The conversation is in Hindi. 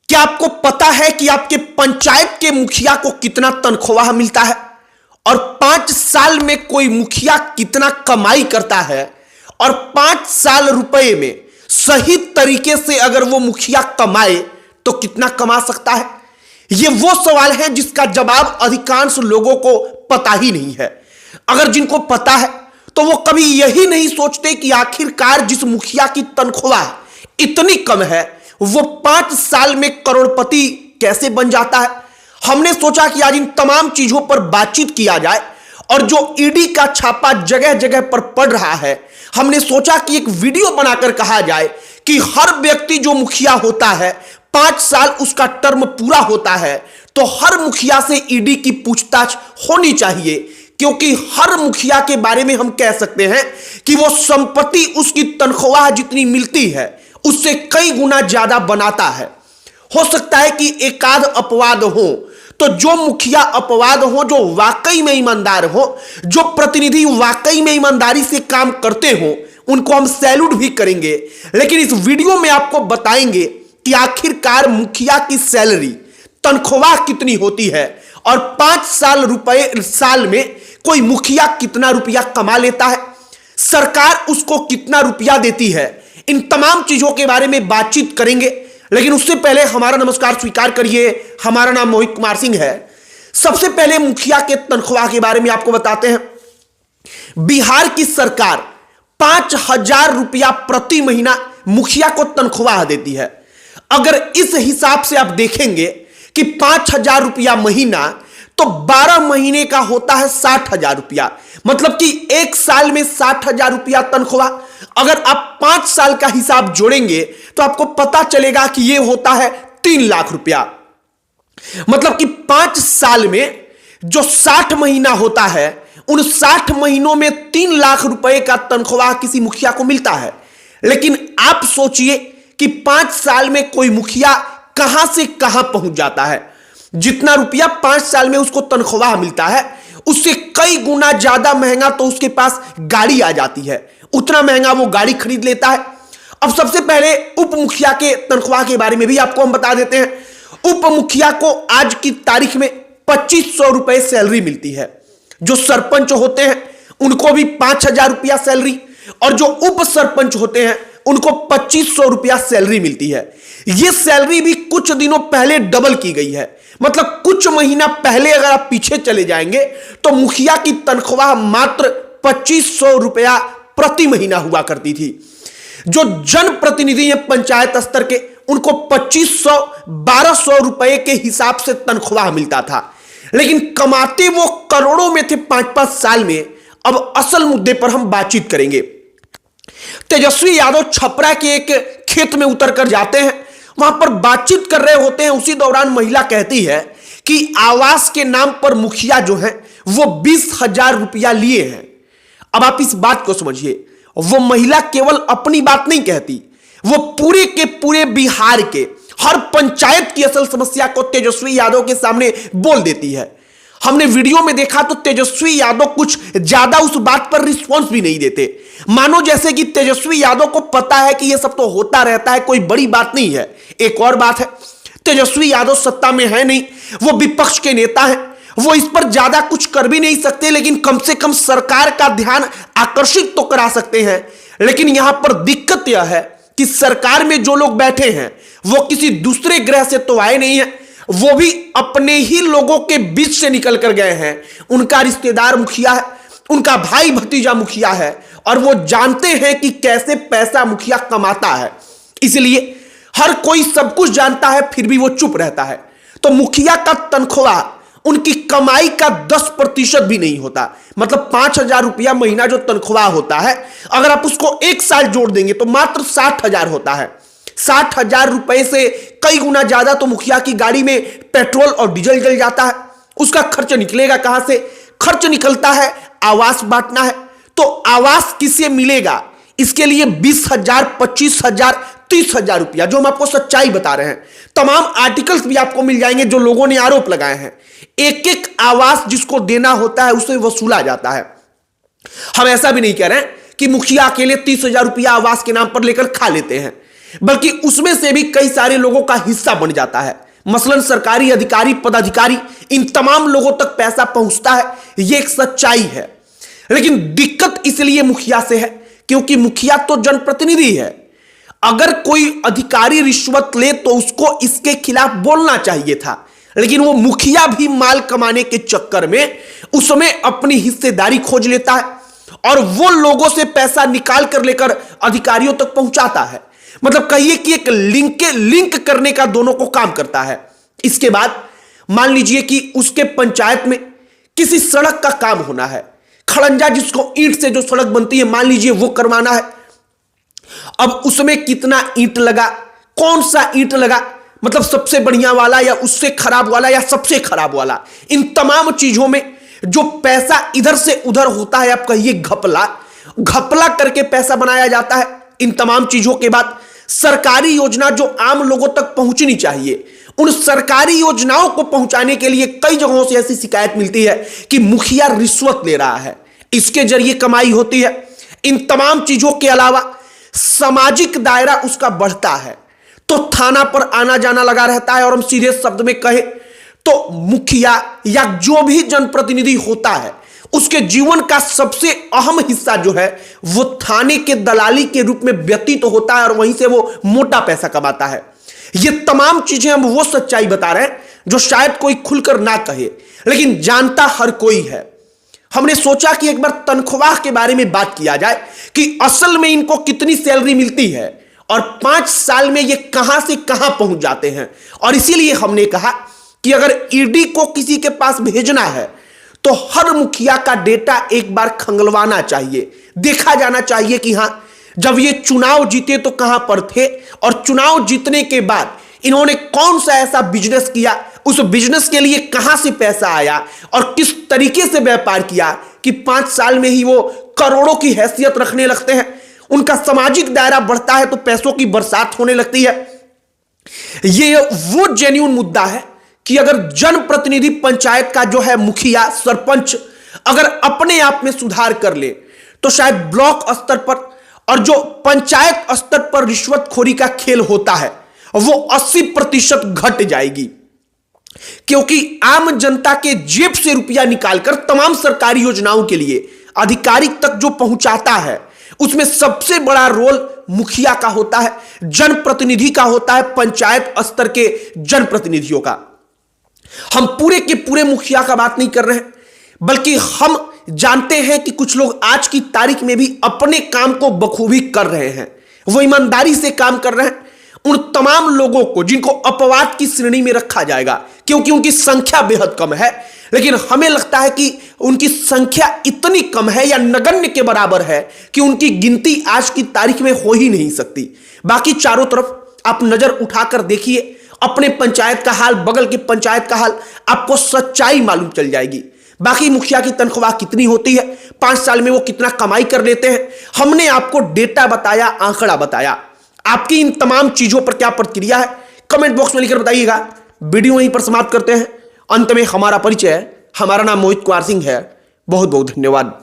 क्या आपको पता है कि आपके पंचायत के मुखिया को कितना तनख्वाह मिलता है और 5 साल में कोई मुखिया कितना कमाई करता है और 5 साल रुपए में सही तरीके से अगर वो मुखिया कमाए तो कितना कमा सकता है? ये वो सवाल है जिसका जवाब अधिकांश लोगों को पता ही नहीं है। अगर जिनको पता है तो वो कभी यही नहीं सोचते कि आखिरकार जिस मुखिया की तनख्वाह इतनी कम है वो 5 साल में करोड़पति कैसे बन जाता है। हमने सोचा कि आज इन तमाम चीजों पर बातचीत किया जाए और जो ईडी का छापा जगह जगह पर पड़ रहा है, हमने सोचा कि एक वीडियो बनाकर कहा जाए कि हर व्यक्ति जो मुखिया होता है 5 साल उसका टर्म पूरा होता है तो हर मुखिया से ईडी की पूछताछ होनी चाहिए, क्योंकि हर मुखिया के बारे में हम कह सकते हैं कि वो संपत्ति उसकी तनख्वाह जितनी मिलती है उससे कई गुना ज्यादा बनाता है। हो सकता है कि एकाध अपवाद हो, तो जो मुखिया अपवाद हो, जो वाकई में ईमानदार हो, जो प्रतिनिधि वाकई में ईमानदारी से काम करते हो, उनको हम सैल्यूट भी करेंगे। लेकिन इस वीडियो में आपको बताएंगे कि आखिरकार मुखिया की सैलरी तनख्वाह कितनी होती है और 5 साल में कोई मुखिया कितना रुपया कमा लेता है, सरकार उसको कितना रुपया देती है। इन तमाम चीजों के बारे में बातचीत करेंगे, लेकिन उससे पहले हमारा नमस्कार स्वीकार करिए। हमारा नाम मोहित कुमार सिंह है। सबसे पहले मुखिया के तनख्वाह के बारे में आपको बताते हैं। बिहार की सरकार 5,000 रुपया प्रति महीना मुखिया को तनख्वाह देती है। अगर इस हिसाब से आप देखेंगे कि 5,000 रुपया महीना तो 12 महीने का होता है 60,000 रुपया, मतलब कि एक साल में 60,000 रुपया तनख्वाह। अगर आप 5 साल का हिसाब जोड़ेंगे तो आपको पता चलेगा कि यह होता है 3 लाख रुपया। मतलब कि 5 साल में जो 60 महीना होता है उन 60 महीनों में 3 लाख रुपए का तनख्वाह किसी मुखिया को मिलता है। लेकिन आप सोचिए कि 5 साल में कोई मुखिया कहां से कहां पहुंच जाता है। जितना रुपया 5 साल में उसको तनख्वाह मिलता है उससे कई गुना ज्यादा महंगा तो उसके पास गाड़ी आ जाती है, उतना महंगा वो गाड़ी खरीद लेता है। अब सबसे पहले उप मुखिया के तनख्वाह के बारे में भी आपको हम बता देते हैं। उप मुखिया को आज की तारीख में 2500 रुपए सैलरी मिलती है। जो सरपंच होते हैं उनको भी 5,000 रुपया सैलरी और जो उप सरपंच होते हैं उनको 2500 रुपया सैलरी मिलती है। यह सैलरी भी कुछ दिनों पहले डबल की गई है। मतलब कुछ महीना पहले अगर आप पीछे चले जाएंगे तो मुखिया की तनख्वाह मात्र 2500 रुपया प्रति महीना हुआ करती थी। जो जनप्रतिनिधि हैं पंचायत स्तर के उनको 2500 1200 रुपए के हिसाब से तनख्वाह मिलता था, लेकिन कमाते वो करोड़ों में थे 5-5 साल में। अब असल मुद्दे पर हम बातचीत करेंगे। तेजस्वी यादव छपरा के एक खेत में उतरकर जाते हैं, वहां पर बातचीत कर रहे होते हैं। उसी दौरान महिला कहती है कि आवास के नाम पर मुखिया जो है वो 20,000 रुपया लिए हैं। अब आप इस बात को समझिए, वो महिला केवल अपनी बात नहीं कहती, वो पूरे के पूरे बिहार के हर पंचायत की असल समस्या को तेजस्वी यादव के सामने बोल देती है। हमने वीडियो में देखा तो तेजस्वी यादव कुछ ज्यादा उस बात पर रिस्पॉन्स भी नहीं देते, मानो जैसे कि तेजस्वी यादव को पता है कि यह सब तो होता रहता है, कोई बड़ी बात नहीं है। एक और बात है, तेजस्वी यादव सत्ता में है नहीं, वो विपक्ष के नेता हैं, वो इस पर ज्यादा कुछ कर भी नहीं सकते, लेकिन कम से कम सरकार का ध्यान आकर्षित तो करा सकते हैं। लेकिन यहां पर दिक्कत यह है कि सरकार में जो लोग बैठे हैं वो किसी दूसरे ग्रह से तो आए नहीं है, वो भी अपने ही लोगों के बीच से निकल कर गए हैं। उनका रिश्तेदार मुखिया है, उनका भाई भतीजा मुखिया है और वो जानते हैं कि कैसे पैसा मुखिया कमाता है। इसलिए हर कोई सब कुछ जानता है फिर भी वो चुप रहता है। तो मुखिया का तनख्वाह उनकी कमाई का 10% भी नहीं होता। मतलब 5,000 रुपया महीना जो तनख्वाह होता है, अगर आप उसको एक साल जोड़ देंगे तो मात्र 60,000 होता है। 60,000 रुपए से कई गुना ज्यादा तो मुखिया की गाड़ी में पेट्रोल और डीजल जल जाता है। उसका खर्च निकलेगा कहां से? खर्च निकलता है आवास बांटना है। तो आवास किसे मिलेगा? इसके लिए 20,000, 25,000, 30,000 रुपया, जो हम आपको सच्चाई बता रहे हैं। तमाम आर्टिकल्स भी आपको मिल जाएंगे जो लोगों ने आरोप लगाए हैं। एक एक आवास जिसको देना होता है उसे वसूला जाता है। हम ऐसा भी नहीं कह रहे हैं कि मुखिया अकेले 30,000 रुपया आवास के नाम पर लेकर खा लेते हैं। बल्कि उसमें से भी कई सारे लोगों का हिस्सा बन जाता है। मसलन सरकारी अधिकारी, पदाधिकारी, इन तमाम लोगों तक पैसा पहुंचता है, यह एक सच्चाई है। लेकिन दिक्कत इसलिए मुखिया से है क्योंकि मुखिया तो जनप्रतिनिधि है। अगर कोई अधिकारी रिश्वत ले तो उसको इसके खिलाफ बोलना चाहिए था, लेकिन वो मुखिया भी माल कमाने के चक्कर में उसमें अपनी हिस्सेदारी खोज लेता है और वो लोगों से पैसा निकाल कर लेकर अधिकारियों तक पहुंचाता है। मतलब कहिए कि एक लिंक करने का दोनों को काम करता है। इसके बाद मान लीजिए कि उसके पंचायत में किसी सड़क का काम होना है, खड़ंजा जिसको ईंट से जो सड़क बनती है मान लीजिए वो करवाना है। अब उसमें कितना ईंट लगा, कौन सा ईंट लगा, मतलब सबसे बढ़िया वाला या उससे खराब वाला या सबसे खराब वाला, इन तमाम चीजों में जो पैसा इधर से उधर होता है, आप कहिए घपला करके पैसा बनाया जाता है। इन तमाम चीजों के बाद सरकारी योजना जो आम लोगों तक पहुंचनी चाहिए, उन सरकारी योजनाओं को पहुंचाने के लिए कई जगहों से ऐसी शिकायत मिलती है कि मुखिया रिश्वत ले रहा है, इसके जरिए कमाई होती है। इन तमाम चीजों के अलावा सामाजिक दायरा उसका बढ़ता है तो थाना पर आना जाना लगा रहता है। और हम सीधे शब्द में कहें तो मुखिया या जो भी जनप्रतिनिधि होता है उसके जीवन का सबसे अहम हिस्सा जो है वो थाने के दलाली के रूप में व्यतीत होता है और वहीं से वो मोटा पैसा कमाता है। ये तमाम चीजें हम वो सच्चाई बता रहे हैं जो शायद कोई खुलकर ना कहे, लेकिन जानता हर कोई है। हमने सोचा कि एक बार तनख्वाह के बारे में बात किया जाए कि असल में इनको कितनी सैलरी मिलती है और 5 साल में ये कहां से कहां पहुंच जाते हैं। और इसीलिए हमने कहा कि अगर ईडी को किसी के पास भेजना है तो हर मुखिया का डेटा एक बार खंगलवाना चाहिए, देखा जाना चाहिए कि हां जब ये चुनाव जीते तो कहां पर थे और चुनाव जीतने के बाद इन्होंने कौन सा ऐसा बिजनेस किया, उस बिजनेस के लिए कहां से पैसा आया और किस तरीके से व्यापार किया कि 5 साल में ही वो करोड़ों की हैसियत रखने लगते हैं। उनका सामाजिक दायरा बढ़ता है तो पैसों की बरसात होने लगती है। ये वो जेन्युइन मुद्दा है कि अगर जनप्रतिनिधि पंचायत का जो है मुखिया, सरपंच अगर अपने आप में सुधार कर ले तो शायद ब्लॉक स्तर पर और जो पंचायत स्तर पर रिश्वतखोरी का खेल होता है वो 80% घट जाएगी। क्योंकि आम जनता के जेब से रुपया निकालकर तमाम सरकारी योजनाओं के लिए अधिकारी तक जो पहुंचाता है उसमें सबसे बड़ा रोल मुखिया का होता है, जनप्रतिनिधि का होता है, पंचायत स्तर के जनप्रतिनिधियों का। हम पूरे के पूरे मुखिया का बात नहीं कर रहे हैं, बल्कि हम जानते हैं कि कुछ लोग आज की तारीख में भी अपने काम को बखूबी कर रहे हैं, वो ईमानदारी से काम कर रहे हैं। उन तमाम लोगों को जिनको अपवाद की श्रेणी में रखा जाएगा क्योंकि उनकी संख्या बेहद कम है, लेकिन हमें लगता है कि उनकी संख्या इतनी कम है या नगण्य के बराबर है कि उनकी गिनती आज की तारीख में हो ही नहीं सकती। बाकी चारों तरफ आप नजर उठाकर देखिए, अपने पंचायत का हाल, बगल के पंचायत का हाल, आपको सच्चाई मालूम चल जाएगी। बाकी मुखिया की तनख्वाह कितनी होती है, 5 साल में वो कितना कमाई कर लेते हैं, हमने आपको डेटा बताया, आंकड़ा बताया। आपकी इन तमाम चीजों पर क्या प्रतिक्रिया है कमेंट बॉक्स में लिखकर बताइएगा। वीडियो यहीं पर समाप्त करते हैं। अंत में हमारा परिचय, हमारा नाम मोहित कुमार सिंह है। बहुत बहुत धन्यवाद।